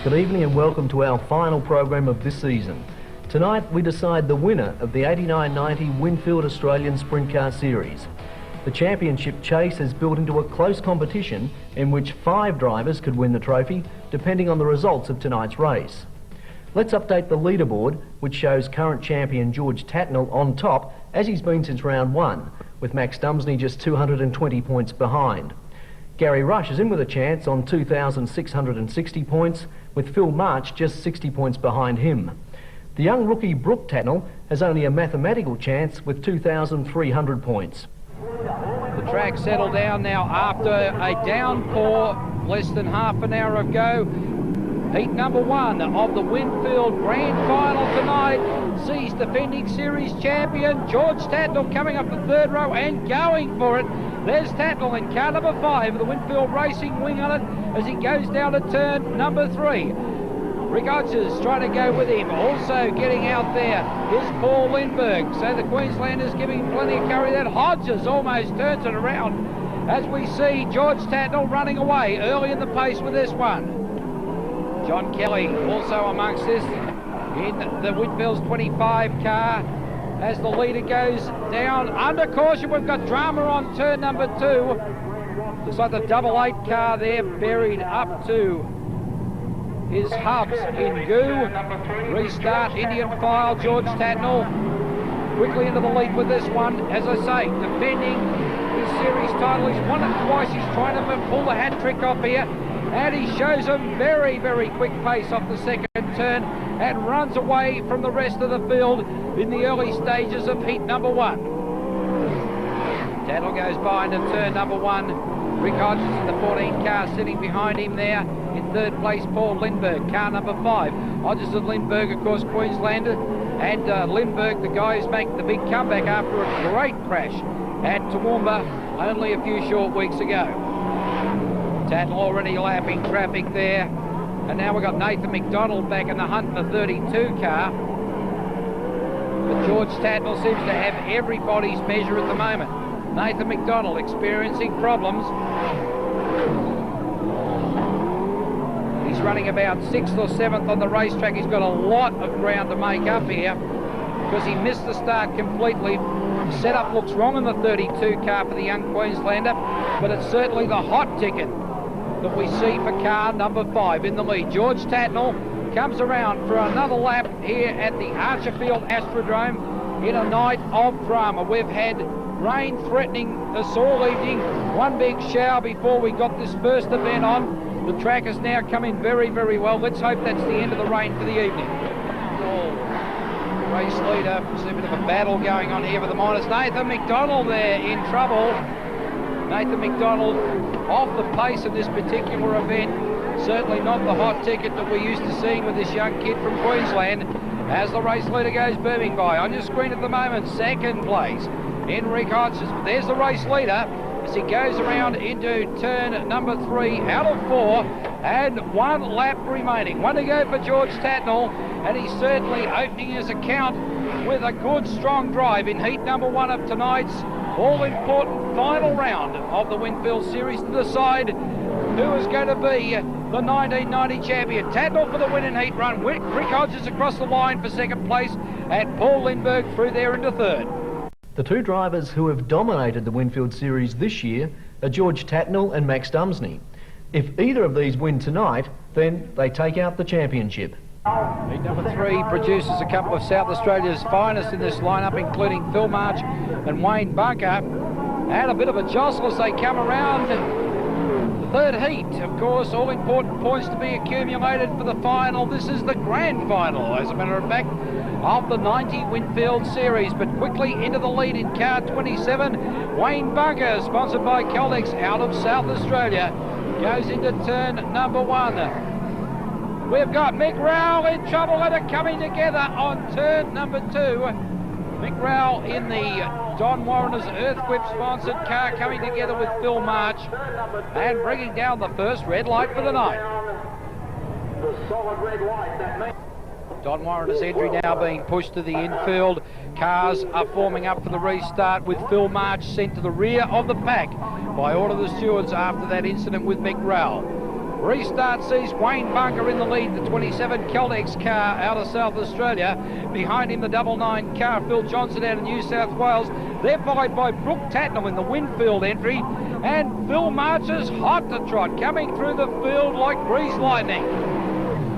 Good evening and welcome to our final program of this season. Tonight we decide the winner of the 89-90 Winfield Australian Sprint Car Series. The championship chase has built into a close competition in which 5 drivers could win the trophy depending on the results of tonight's race. Let's update the leaderboard, which shows current champion George Tatnell on top as he's been since round 1, with Max Dumsney just 220 points behind. Gary Rush is in with a chance on 2,660 points, with Phil March just 60 points behind him. The young rookie Brooke Tatnell has only a mathematical chance with 2,300 points. The track settled down now after a downpour less than half an hour ago. Heat number 1 of the Winfield Grand Final tonight sees defending series champion George Tatnell coming up the 3rd row and going for it. There's Tatnell in car number 5, the Winfield Racing wing on it as he goes down to turn number 3. Rick Hodges trying to go with him. Also getting out there is Paul Lindbergh. So the Queenslanders giving him plenty of curry. That Hodges almost turns it around as we see George Tatnell running away early in the pace with this one. John Kelly also amongst this in the Winfield's 25 car as the leader goes down under caution. We've got drama on turn number 2. Looks like the 88 car there buried up to his hubs in goo. Restart Indian file. George Tatnell quickly into the lead with this one. As I say, defending his series title. He's won it twice. He's trying to pull the hat trick off here. And he shows a very, very quick pace off the 2nd turn and runs away from the rest of the field in the early stages of heat number 1. Tatnell goes by into turn number 1. Rick Hodges in the 14 car sitting behind him there. In 3rd place, Paul Lindbergh, car number 5. Hodges and Lindbergh, of course, Queenslander. And Lindbergh, the guy who's making the big comeback after a great crash at Toowoomba only a few short weeks ago. Tatnell already lapping traffic there. And now we've got Nathan McDonald back in the hunt in the 32 car. But George Tatnell seems to have everybody's measure at the moment. Nathan McDonald experiencing problems. He's running about 6th or 7th on the racetrack. He's got a lot of ground to make up here because he missed the start completely. The setup looks wrong in the 32 car for the young Queenslander, but it's certainly the hot ticket that we see for car number 5 in the lead. George Tatnell comes around for another lap here at the Archerfield Astrodrome in a night of drama. We've had rain threatening us all evening, one big shower before we got this first event on. The track has now come in very, very well. Let's hope that's the end of the rain for the evening. Race leader, there's a bit of a battle going on here with the minors. Nathan McDonald there in trouble. Nathan McDonald off the pace of this particular event. Certainly not the hot ticket that we're used to seeing with this young kid from Queensland. As the race leader goes booming by. On your screen at the moment, 2nd place in Rick Hodges. But there's the race leader as he goes around into turn number 3 out of 4. And 1 lap remaining. 1 to go for George Tatnell. And he's certainly opening his account with a good, strong drive in heat number 1 of tonight's all-important final round of the Winfield Series to decide who is going to be the 1990 champion. Tatnell for the win in heat run. Rick Hodges across the line for 2nd place, and Paul Lindbergh through there into 3rd. The 2 drivers who have dominated the Winfield Series this year are George Tatnell and Max Dumsney. If either of these win tonight, then they take out the championship. Heat number 3 produces a couple of South Australia's finest in this lineup, including Phil March and Wayne Bunker. And a bit of a jostle as they come around the 3rd heat. Of course, all important points to be accumulated for the final. This is the grand final, as a matter of fact, of the 90 Winfield Series. But quickly into the lead in car 27, Wayne Bunker, sponsored by Caldex out of South Australia, goes into turn number 1. We've got Mick Rowell in trouble and are coming together on turn number 2. Mick Rowell in the Don Warrener's Earthquip sponsored car coming together with Phil March and bringing down the first red light for the night. Don Warrener's entry now being pushed to the infield. Cars are forming up for the restart with Phil March sent to the rear of the pack by order of the stewards after that incident with Mick Rowell. Restart sees Wayne Bunker in the lead, the 27 Keldex car out of South Australia. Behind him, the 99 car, Phil Johnson out of New South Wales. They're followed by Brooke Tatnall in the Winfield entry. And Phil March is hot to trot, coming through the field like grease lightning.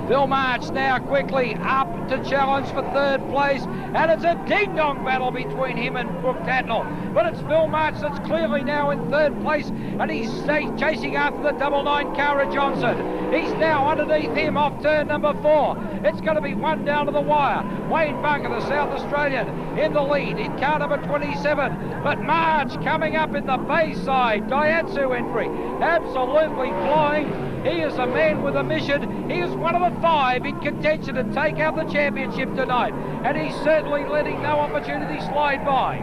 Phil March now quickly up to challenge for third place, and it's a ding-dong battle between him and Brooke Tatnall. But it's Phil March that's clearly now in third place, and he's chasing after the 99 car of Johnson. He's now underneath him off turn number 4. It's going to be one down to the wire. Wayne Bunker, the South Australian, in the lead in car number 27. But March coming up in the Bayside Daihatsu entry, absolutely flying. He is a man with a mission. He is one of the 5 in contention to take out the championship tonight, and he's certainly letting no opportunity slide by.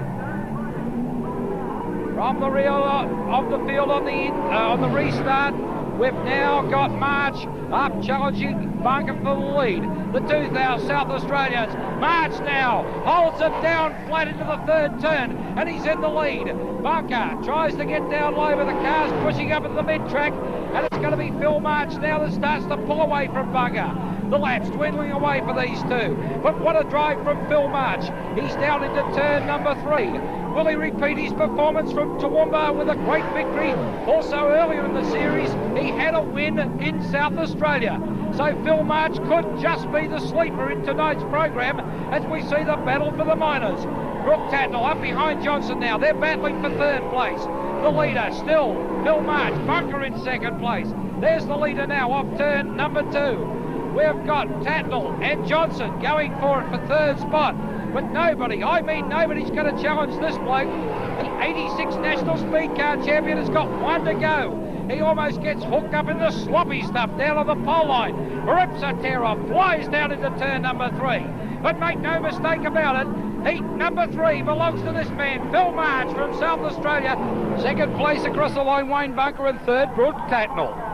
From the rear of the field on the restart, we've now got March up challenging Bunker for the lead. The 2000 South Australians. March now holds it down flat into the third turn, and he's in the lead. Bunker tries to get down low, but the car's pushing up into the mid-track, and it's going to be Phil March now that starts to pull away from Bunker. The lap's dwindling away for these two. But what a drive from Phil March. He's down into turn number 3. Will he repeat his performance from Toowoomba with a great victory? Also earlier in the series, he had a win in South Australia. So Phil March could just be the sleeper in tonight's program as we see the battle for the minors. Brooke Tatnall up behind Johnson now. They're battling for third place. The leader still Phil March. Bunker in second place. There's the leader now off turn number 2. We've got Tatnall and Johnson going for it for third spot. But nobody, I mean nobody's going to challenge this bloke. The 86 National Speed Car Champion has got one to go. He almost gets hooked up in the sloppy stuff down on the pole line. Rips a tear off, flies down into turn number 3. But make no mistake about it, heat number 3 belongs to this man, Phil March from South Australia. Second place across the line, Wayne Bunker, and third, Brooke Tatnall.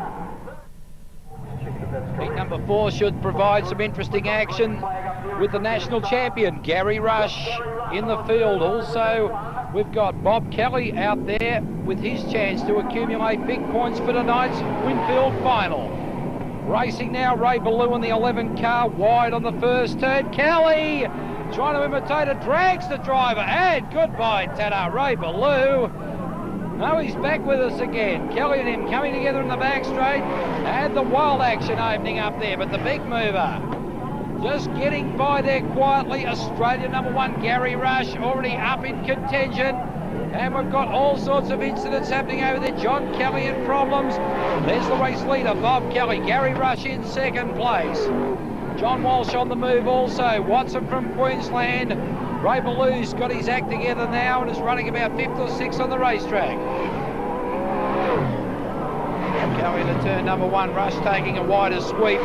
Heat number 4 should provide some interesting action with the national champion, Gary Rush, in the field. Also, we've got Bob Kelly out there with his chance to accumulate big points for tonight's Winfield final. Racing now, Ray Ballou in the 11 car, wide on the first turn. Kelly trying to imitate a dragster driver, and goodbye, Tana, Ray Ballou. No, he's back with us again. Kelly and him coming together in the back straight, and the wild action opening up there, but the big mover just getting by there quietly. Australian number 1, Gary Rush, already up in contention. And we've got all sorts of incidents happening over there. John Kelly in problems. There's the race leader, Bob Kelly. Gary Rush in second place. John Walsh on the move also. Watson from Queensland. Ray Ballou's got his act together now and is running about 5th or 6th on the racetrack. Kelly into turn number 1. Rush taking a wider sweep.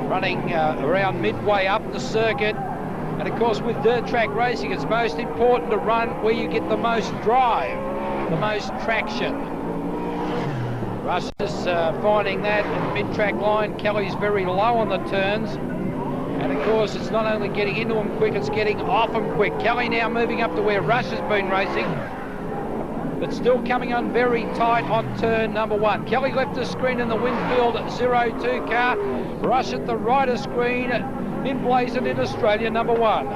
Running around midway up the circuit. And of course, with dirt track racing, it's most important to run where you get the most drive, the most traction. Rush is finding that at the mid-track line. Kelly's very low on the turns. And of course, it's not only getting into them quick, it's getting off them quick. Kelly now moving up to where Rush has been racing, but still coming on very tight on turn number 1. Kelly left the screen in the Winfield 02 car. Rush at the right of screen, emblazoned in Australia number 1.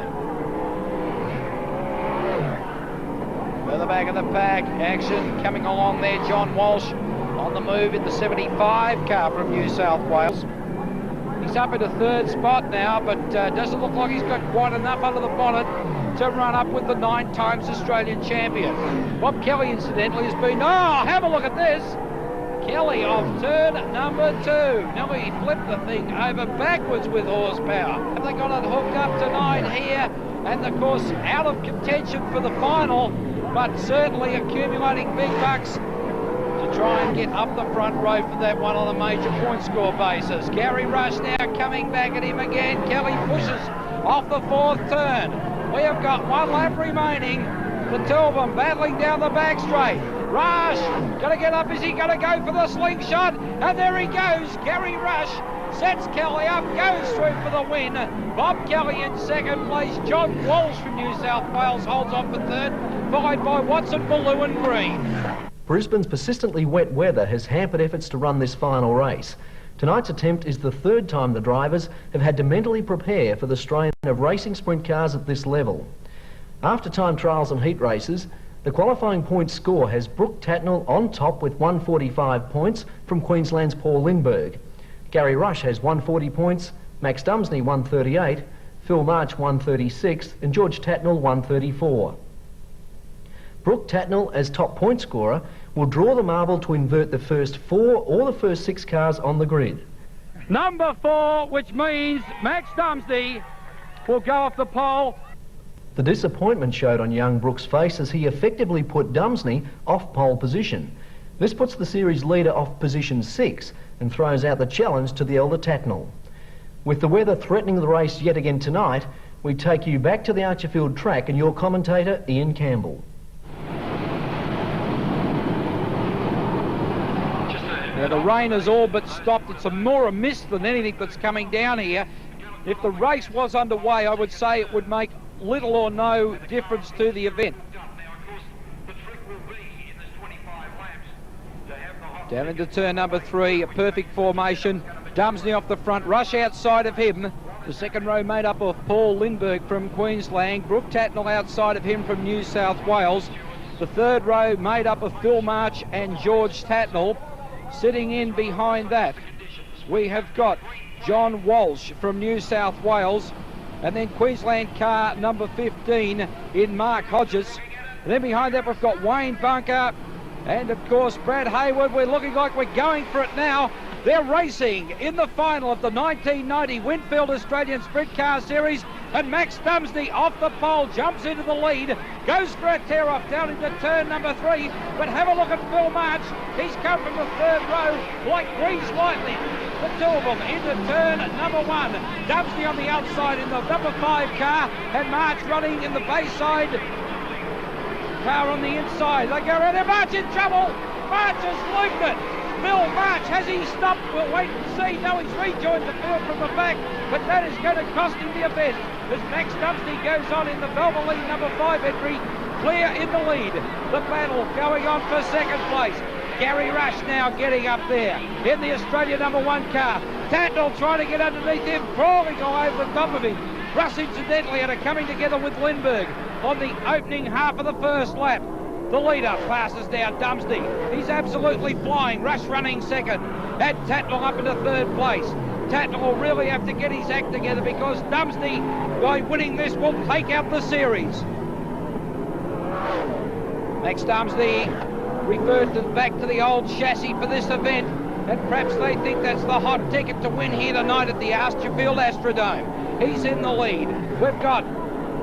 Further back of the pack, action coming along there. John Walsh on the move in the 75 car from New South Wales. He's up at a third spot now, but doesn't look like he's got quite enough under the bonnet to run up with the 9 times Australian champion. Bob Kelly, incidentally, has been... Oh, have a look at this! Kelly off turn number 2. Now he flipped the thing over backwards with horsepower. Have they got it hooked up tonight here? And of course, out of contention for the final, but certainly accumulating big bucks to try and get up the front row for that one on a major point score basis. Gary Rush now coming back at him again. Kelly pushes off the 4th turn. We have got 1 lap remaining. The 2 of them battling down the back straight. Rush, gonna get up, is he gonna go for the slingshot? And there he goes, Gary Rush sets Kelly up, goes through for the win. Bob Kelly in second place. John Walsh from New South Wales holds on for third, followed by Watson, Ballou and Green. Brisbane's persistently wet weather has hampered efforts to run this final race. Tonight's attempt is the third time the drivers have had to mentally prepare for the strain of racing sprint cars at this level. After time trials and heat races, the qualifying point score has Brooke Tatnell on top with 145 points from Queensland's Paul Lindbergh. Gary Rush has 140 points, Max Dumsney 138, Phil March 136 and George Tatnell 134. Brooke Tatnell, as top point scorer, will draw the marble to invert the first 4 or the first 6 cars on the grid. Number 4, which means Max Dumsney will go off the pole. The disappointment showed on young Brooks' face as he effectively put Dumsney off pole position. This puts the series leader off position 6 and throws out the challenge to the elder Tatnell. With the weather threatening the race yet again tonight, we take you back to the Archerfield track and your commentator, Ian Campbell. Now, the rain has all but stopped. It's more a mist than anything that's coming down here. If the race was underway, I would say it would make little or no difference to the event. Down into turn number 3, a perfect formation. Dumsney off the front, Rush outside of him. The second row made up of Paul Lindbergh from Queensland, Brooke Tatnell outside of him from New South Wales. The third row made up of Phil March and George Tatnell. Sitting in behind that, we have got John Walsh from New South Wales, and then Queensland car number 15 in Mark Hodges. And then behind that we've got Wayne Bunker and of course Brad Hayward. We're looking like we're going for it now. They're racing in the final of the 1990 Winfield Australian Sprint Car Series, and Max Dumsney off the pole jumps into the lead, goes for a tear-off down into turn number 3, but have a look at Phil March. He's come from the third row like grease lightning. The two of them into turn number 1. Dumsney on the outside in the number 5 car, and March running in the Bayside car on the inside. They go around there. March in trouble. March has leaked it. Phil March, has he stopped? We'll wait and see. No, he's rejoined the field from the back, but that is going to cost him the event as Max Dumsney goes on in the Valvoline number 5 entry, clear in the lead. The battle going on for second place. Gary Rush now getting up there in the Australia number 1 car. Tatnell trying to get underneath him, crawling all over the top of him. Russ incidentally are coming together with Lindbergh on the opening half of the first lap. The leader passes down Dumsney. He's absolutely flying. Rush running second. And Tatnell up into third place. Tatnell will really have to get his act together because Dumsney, by winning this, will take out the series. Max Dumsney referred back to the old chassis for this event, and perhaps they think that's the hot ticket to win here tonight at the Archerfield Astrodome. He's in the lead. We've got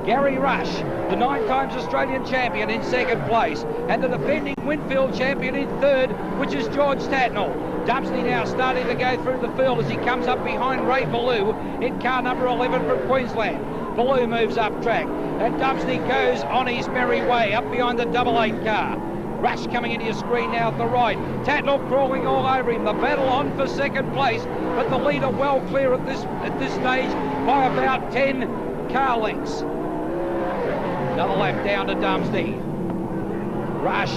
Gary Rush, the 9 times Australian champion, in second place, and the defending Winfield champion in third, which is George Tatnell. Dumsney now starting to go through the field as he comes up behind Ray Ballou in car number 11 from Queensland. Ballou moves up track, and Dumsney goes on his merry way up behind the 88 car. Rush coming into your screen now at the right. Tatnell crawling all over him. The battle on for second place, but the leader well clear at this stage by about 10 car lengths. Another lap down to Dumsney. Rush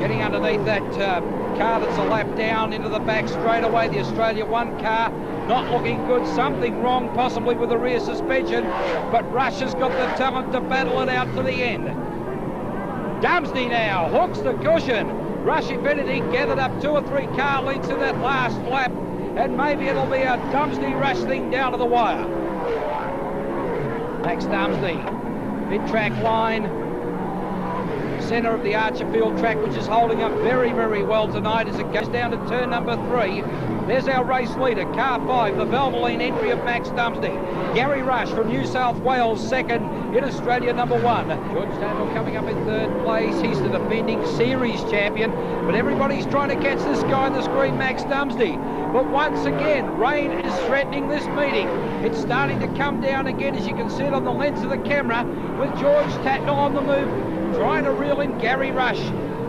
getting underneath that car that's a lap down into the back straight away. The Australia 1 car not looking good. Something wrong possibly with the rear suspension, but Rush has got the talent to battle it out to the end. Dumsney now hooks the cushion. Rush, if anything, gathered up 2 or 3 car lengths in that last lap, and maybe it'll be a Dumsney-Rush thing down to the wire. Max Dumsney, mid-track line, centre of the Archerfield track, which is holding up very, very well tonight as it goes down to turn number 3. There's our race leader, car 5, the Valvoline entry of Max Dumsney. Gary Rush from New South Wales, second in Australia number 1. George Tatnell coming up in third place. He's the defending series champion, but everybody's trying to catch this guy on the screen, Max Dumsney. But once again, rain is threatening this meeting. It's starting to come down again, as you can see it on the lens of the camera, with George Tatnell on the move, trying to reel in Gary Rush.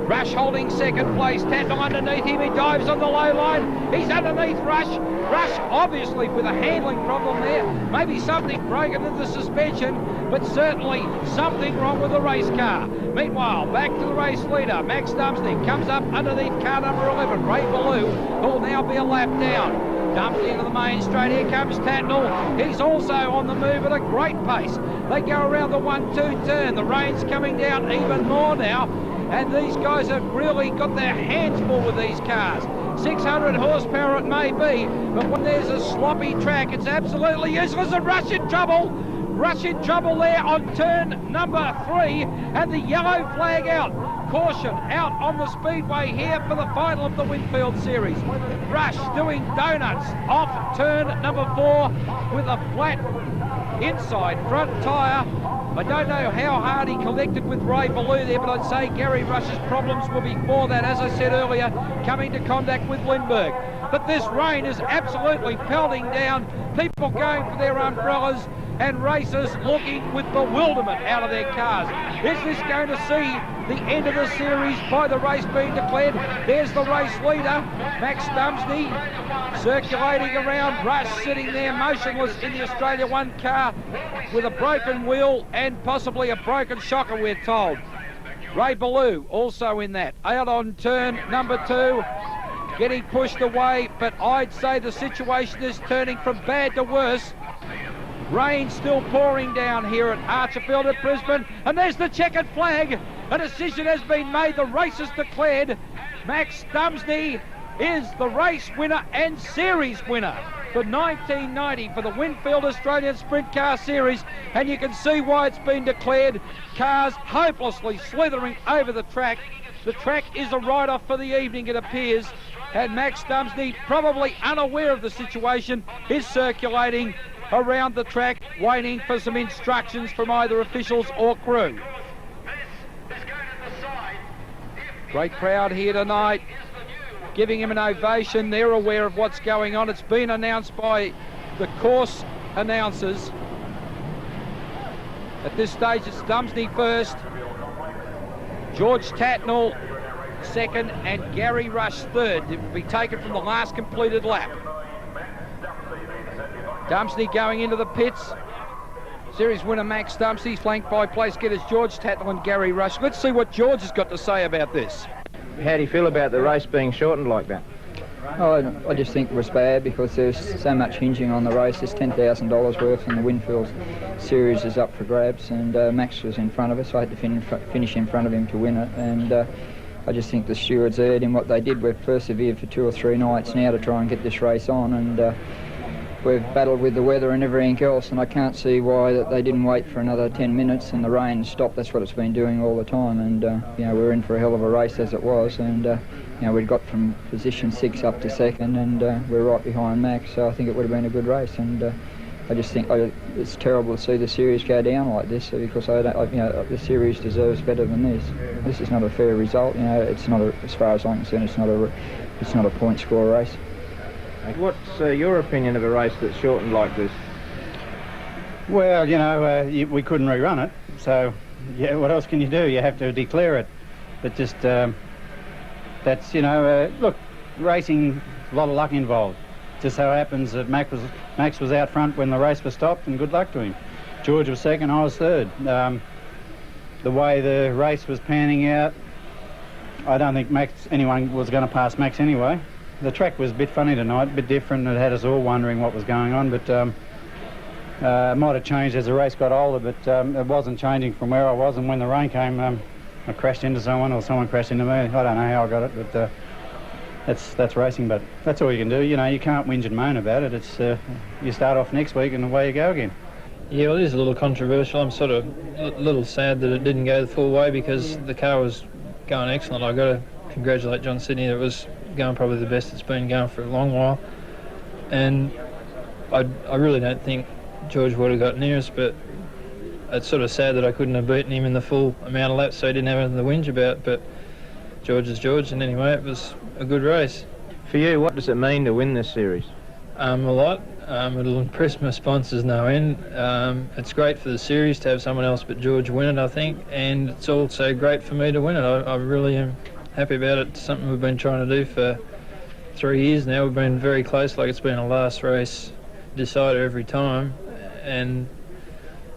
Rush holding second place. Tatnall underneath him. He dives on the low line. He's underneath Rush. Rush obviously with a handling problem there. Maybe something broken in the suspension, but certainly something wrong with the race car. Meanwhile, back to the race leader. Max Dumsney comes up underneath car number 11, Ray Ballou, who will now be a lap down. Dumped into the main straight. Here comes Tatnall. He's also on the move at a great pace. They go around the 1-2 turn. The rain's coming down even more now, and these guys have really got their hands full with these cars. 600 horsepower it may be, but when there's a sloppy track, it's absolutely useless. And Rush in trouble. Rush in trouble there on turn number 3, and the yellow flag out. Caution out on the speedway here for the final of the Winfield series. Rush doing donuts off turn number 4 with a flat inside front tyre. I don't know how hard he collected with Ray Ballou there, but I'd say Gary Rush's problems were before that, as I said earlier, coming to contact with Lindbergh. But this rain is absolutely pelting down, people going for their umbrellas, and racers looking with bewilderment out of their cars. Is this going to see the end of the series by the race being declared? There's the race leader, Max Dumsney, circulating around. Rush sitting there motionless in the Australia 1 car with a broken wheel and possibly a broken shocker, we're told. Ray Ballou also in that. Out on turn number 2, getting pushed away, but I'd say the situation is turning from bad to worse. Rain still pouring down here at Archerfield at Brisbane, and there's the checkered flag. A decision has been made. The race is declared. Max Dumsney is the race winner and series winner for 1990 for the Winfield Australian Sprint Car Series, and you can see why it's been declared. Cars hopelessly slithering over the track. The track is a write-off for the evening, it appears, and Max Dumsney, probably unaware of the situation, is circulating around the track, waiting for some instructions from either officials or crew. Great crowd here tonight, giving him an ovation. They're aware of what's going on. It's been announced by the course announcers. At this stage, it's Dumsney first, George Tatnall second, and Gary Rush third. It will be taken from the last completed lap. Dumsney going into the pits. Series winner Max Dumsney, flanked by place getters George Tatnall and Gary Rush. Let's see what George has got to say about this. How do you feel about the race being shortened like that? Oh, I just think it was bad because there's so much hinging on the race. There's $10,000 worth, and the Winfield series is up for grabs, and Max was in front of us. I had to finish in front of him to win it, and I just think the stewards erred in what they did. We've persevered for 2 or 3 nights now to try and get this race on, and we've battled with the weather and everything else, and I can't see why that they didn't wait for another 10 minutes and the rain stopped. That's what it's been doing all the time, and you know, we're in for a hell of a race as it was, and you know, we'd got from position 6 up to 2nd, and we're right behind Max, so I think it would have been a good race, and I just think it's terrible to see the series go down like this, because you know, the series deserves better than this. This is not a fair result. You know, it's not as far as I'm concerned, it's not a point score race. What's your opinion of a race that's shortened like this? Well, you know, we couldn't rerun it, so yeah, what else can you do? You have to declare it. But just, that's, you know, look, racing, a lot of luck involved. Just so happens that Max was out front when the race was stopped, and good luck to him. George was second, I was third. The way the race was panning out, I don't think anyone was going to pass Max anyway. The track was a bit funny tonight, a bit different. It had us all wondering what was going on, but it might have changed as the race got older, but it wasn't changing from where I was, and when the rain came, I crashed into someone, or someone crashed into me. I don't know how I got it, but that's racing, but that's all you can do. You know, you can't whinge and moan about it. It's you start off next week and away you go again. Yeah, well, it is a little controversial. I'm sort of a little sad that it didn't go the full way, because the car was going excellent. I've got to congratulate John Sidney. It was going probably the best it's been going for a long while, and I really don't think George would have got near us, but it's sort of sad that I couldn't have beaten him in the full amount of laps, so he didn't have anything to whinge about. But George is George, and anyway, it was a good race. For you, what does it mean to win this series? A lot. It'll impress my sponsors no end. It's great for the series to have someone else but George win it, I think, and it's also great for me to win it. I really am happy about it. It's something we've been trying to do for 3 years now. We've been very close, like it's been a last race decider every time, and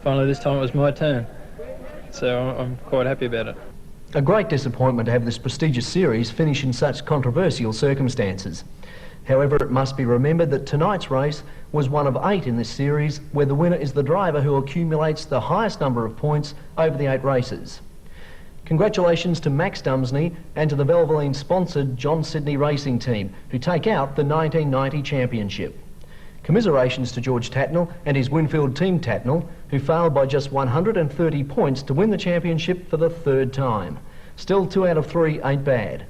finally this time it was my turn. So I'm quite happy about it. A great disappointment to have this prestigious series finish in such controversial circumstances. However, it must be remembered that tonight's race was one of 8 in this series, where the winner is the driver who accumulates the highest number of points over the 8 races. Congratulations to Max Dumsney and to the Valvoline-sponsored John Sidney Racing Team, who take out the 1990 championship. Commiserations to George Tatnell and his Winfield team Tatnell, who failed by just 130 points to win the championship for the 3rd time. Still, 2 out of 3 ain't bad.